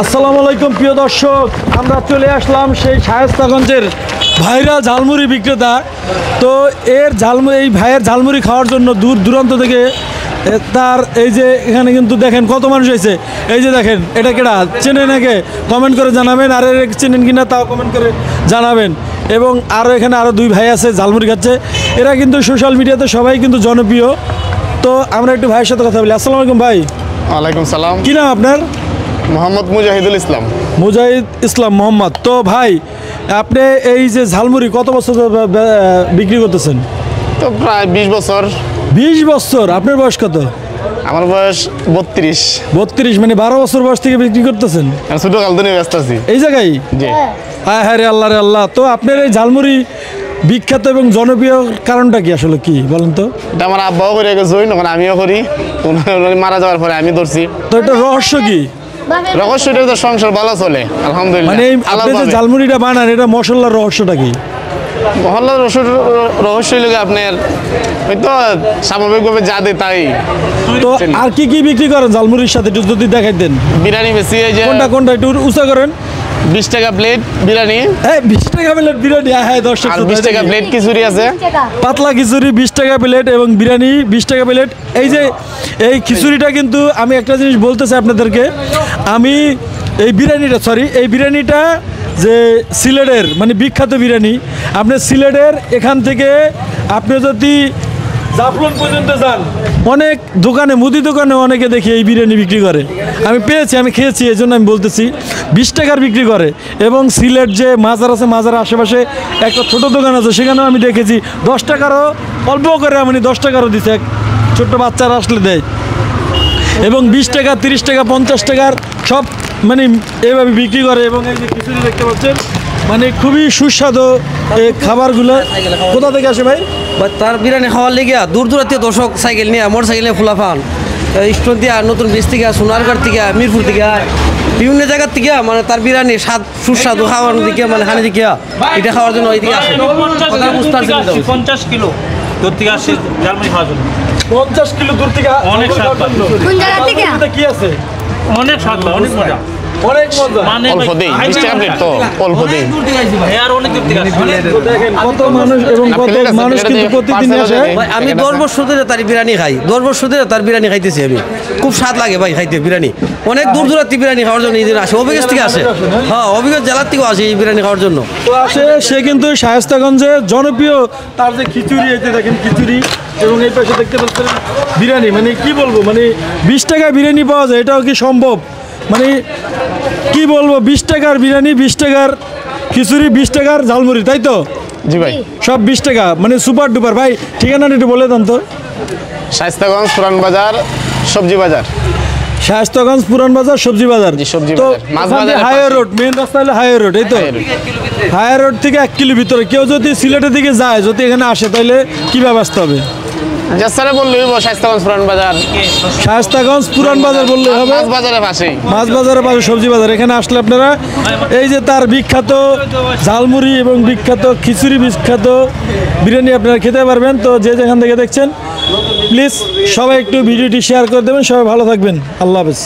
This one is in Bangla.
আসসালামু আলাইকুম প্রিয় দর্শক, আমরা চলে আসলাম সেই শায়েস্তাগঞ্জের ভাইরাল ঝালমুড়ি বিক্রেতা। তো এই ভাইয়ের ঝালমুড়ি খাওয়ার জন্য দূর দূরান্ত থেকে তার এই যে এখানে কিন্তু দেখেন কত মানুষ হয়েছে। এই যে দেখেন, এটা কেডা চেনে নাকি কমেন্ট করে জানাবেন, আর চেনেন কিনা তাও কমেন্ট করে জানাবেন। এবং আরও এখানে আরও দুই ভাই আছে ঝালমুড়ি খাচ্ছে, এরা কিন্তু সোশ্যাল মিডিয়াতে সবাই কিন্তু জনপ্রিয়। তো আমরা একটু ভাইয়ের সাথে কথা বলি। আসসালামু আলাইকুম ভাই। ওয়ালাইকুম সালাম। কী নাম আপনার? মোহাম্মদ মুজাহিদুল ইসলাম। মুজাহিদ ইসলাম মোহাম্মদ। তো ভাই, আপনি এই যে ঝালমুড়ি কত বছর বিক্রি করতেছেন? তো প্রায় 20 বছর। 20 বছর? আপনার বয়স কত? আমার বয়স 32। 32 মানে 12 বছর বয়স থেকে বিক্রি করতেছেন? আমি ছোট কাল ধরে ব্যস্ত আছি এই জায়গায়? জি। হ্যাঁ রে আল্লাহ রে আল্লাহ। তো আপনার এই ঝালমুড়ি বিখ্যাত এবং জনপ্রিয় কারণটা কি আসলে, কি বলেন তো? এটা আমার আব্বাও করে গেছে, তখন আমিও করি। উনি মারা যাওয়ার পরে আমি ধরছি। তো এটা রহস্য কি? রহস্যটা তো সংসার ভালো চলে আলহামদুলিল্লাহ। মানে আপনি যে ঝালমুড়িটা বানান, এটা মশলার রহস্যটা কি? মহল্লার রহস্য হইল আপনার হয়তো স্বাভাবিকভাবে যা দেয় তাই। তো আর কি কি বিক্রি করেন ঝালমুড়ির সাথে একটু যদি দেখাই দেন। বিরিয়ানি বেশি, এই যে কোনটা একটু উঁচা করেন। 20 টাকা প্লেট বিরিয়ানি। হ্যাঁ 20 টাকা প্লেট বিরিয়ানি। হ্যাঁ দর্শক, আর 20 টাকা প্লেট খিচুড়ি আছে। পাতলা খিচুড়ি 20 টাকা প্লেট এবং বিরিয়ানি 20 টাকা প্লেট। এই যে এই খিচুড়িটা কিন্তু আমি একটা জিনিস বলতে চাই আপনাদেরকে, আমি এই বিরিয়ানিটা যে সিলেটের মানে বিখ্যাত বিরিয়ানি। আপনি সিলেটের এখান থেকে আপনি যদি জাফলং পর্যন্ত যান, অনেক দোকানে মুদি দোকানে অনেকে দেখি এই বিরিয়ানি বিক্রি করে। আমি খেয়েছি, এই জন্য আমি বলতেছি 20 টাকার বিক্রি করে। এবং সিলেট যে মাজার আছে, মাজারের আশেপাশে একটা ছোট দোকান আছে, সেখানেও আমি দেখেছি 10 টাকারও অল্প করে, মানে 10 টাকারও দিচ্ছে, এক ছোট্ট বাচ্চারা আসলে দেয়। এবং 20 টাকা 30 টাকা 50 টাকার সব মানে এইভাবে বিক্রি করে। এবং এই যে খিচুড়ি দেখতে পাচ্ছেন, মানে খুবই সুস্বাদু এই খাবারগুলো। কোথা থেকে আসে ভাই? তার বিরিয়ানি খাওয়ার লেগে দূর দূরান্তীয় দর্শক সাইকেল নিয়ে, মোটর সাইকেল নিয়ে ফুলাফান স্টোন দিয়া, নতুন ব্রিজ থেকে, সোনারগড় থেকে, মিরপুর থেকে, বিভিন্ন জায়গার থেকে মানে তার বিরিয়ানি স্বাদ সুস্বাদু খাওয়ার দিকে, মানে হানি দিকে এটা খাওয়ার জন্য ওইদিকে আসে। 50 কিলো দূর থেকে আসে ঝালমুড়ি খাওয়ার জন্য। 50 কিলো দূর থেকে? অনেক স্বাদ পায়। কোন জায়গা থেকে? কি আছে? অনেক স্বাদ পায়, অনেক মজা। অনেক মজা। মানে অল্প দেই 20 টাকা প্লেট, তো অল্প দেই। আর অনেক দূর থেকে আসে। দেখেন কত মানুষ এবং কত মানুষ কিন্তু প্রতিদিন আসে। ভাই আমি 10 বছর ধরে তার বিরিয়ানি খাই, 10 বছর ধরে তার বিরিয়ানি খাইতেছি আমি। খুব স্বাদ লাগে ভাই খাইতে বিরিয়ানি। অনেক দূর দূরান্তি বিরিয়ানি খাওয়ার জন্য এই দিন আসে, অভিজ্ঞ থেকে আসে। হ্যাঁ, অভিজ্ঞ জেলার থেকেও আসে এই বিরিয়ানি খাওয়ার জন্য। তো আসে সে কিন্তু শায়েস্তাগঞ্জে জনপ্রিয়। তার যে খিচুড়ি, এই যে দেখেন খিচুড়ি, এবং এই পাশে দেখতে পাচ্ছেন বিরিয়ানি। মানে কি বলবো, মানে 20 টাকায় বিরিয়ানি পাওয়া যায়, এটাও কি সম্ভব? মানে কি বলবো, 20 টাকার বিরিয়ানি, 20 টাকার খিচুড়ি, 20 টাকার ঝালমুড়ি, তাই তো? জি ভাই। সব 20 টাকা, মানে সুপার ডুপার। ভাই ঠিকানাটা একটু বলে দেন তো। শায়েস্তাগঞ্জ পুরান বাজার সবজি বাজার। শায়েস্তাগঞ্জ পুরান বাজার সবজি বাজার। জি, সবজি তো বাজার। মাছ বাজারের হাইওয়ে পাশে। রোড, মেন রাস্তা হলো হাইওয়ে রোড, এই তো? হাইওয়ে রোড থেকে 1 কিলো ভিতরে। কেউ যদি সিলেটের দিকে যায়, যদি এখানে আসে, তাহলে কীভাবে আসতে হবে? স্যারে বললেই শায়েস্তাগঞ্জ পুরান বাজার। শায়েস্তাগঞ্জ পুরান বাজার বললে হবে? মাছ বাজারের পাশেই। মাছ বাজারের পাশে সবজি বাজার। এখানে আসলে আপনারা এই যে তার বিখ্যাত ঝালমুড়ি এবং বিখ্যাত খিচুড়ি, বিখ্যাত বিরিয়ানি আপনারা খেতে পারবেন। তো যে যেখান থেকে দেখছেন, প্লিজ সবাই একটু ভিডিওটি শেয়ার করে দেবেন। সবাই ভালো থাকবেন। আল্লাহ হাফেজ।